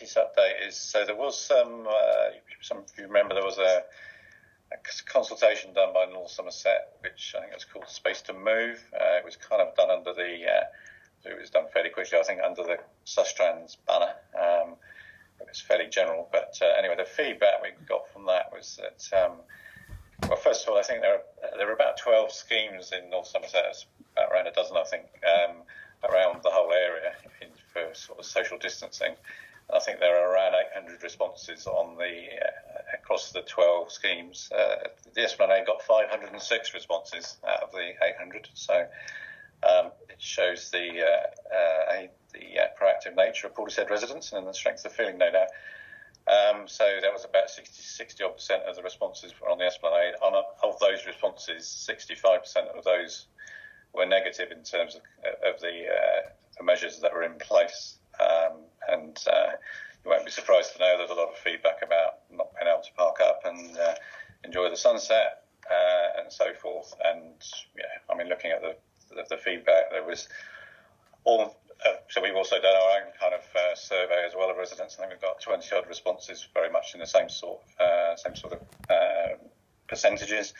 latest update is, so there was some of you remember there was a consultation done by North Somerset, which I think was called Space to Move. It was kind of done under it was done fairly quickly, I think, under the Sustrans banner. It was fairly general, but anyway, the feedback we got from that was that, well, first of all, I think there are about 12 schemes in North Somerset, about around a dozen, I think, around the whole area for sort of social distancing. I think there are around 800 responses on across the 12 schemes. The Esplanade got 506 responses out of the 800, so it shows the proactive nature of Portishead residents and the strength of feeling, no doubt. So there was about 60% of the responses were on the Esplanade. Of those responses, 65% of those were negative in terms of the measures that were in place. And you won't be surprised to know there's a lot of feedback about not being able to park up and enjoy the sunset and so forth. And yeah, I mean, looking at the feedback, there was all. So we've also done our own kind of survey as well of residents. I think we've got 20 odd responses, very much in the same sort of percentages.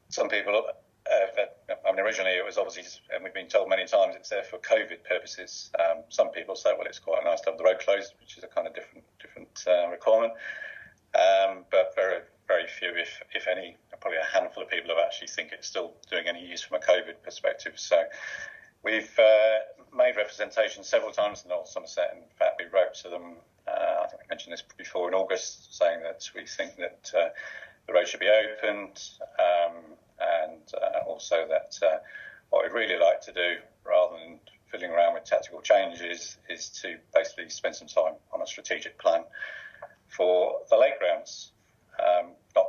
Some people. I mean, originally it was obviously, and we've been told many times, it's there for COVID purposes. Some people say, well, it's quite nice to have the road closed, which is a kind of different requirement. But very, very few, if any, probably a handful of people who actually think it's still doing any use from a COVID perspective. So we've made representation several times in North Somerset. In fact, we wrote to them, I think I mentioned this before, in August, saying that we think that the road should be opened, and also that what we'd really like to do, rather than fiddling around with tactical changes, is to basically spend some time on a strategic plan for the lake grounds,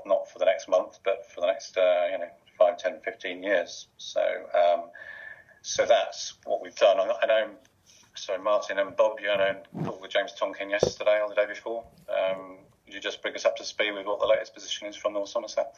not for the next month, but for the next 5, 10, 15 years. So that's what we've done. I know, so Martin and Bob, you know, called with Cllr Tonkin yesterday or the day before. Could you just bring us up to speed with what the latest position is from North Somerset?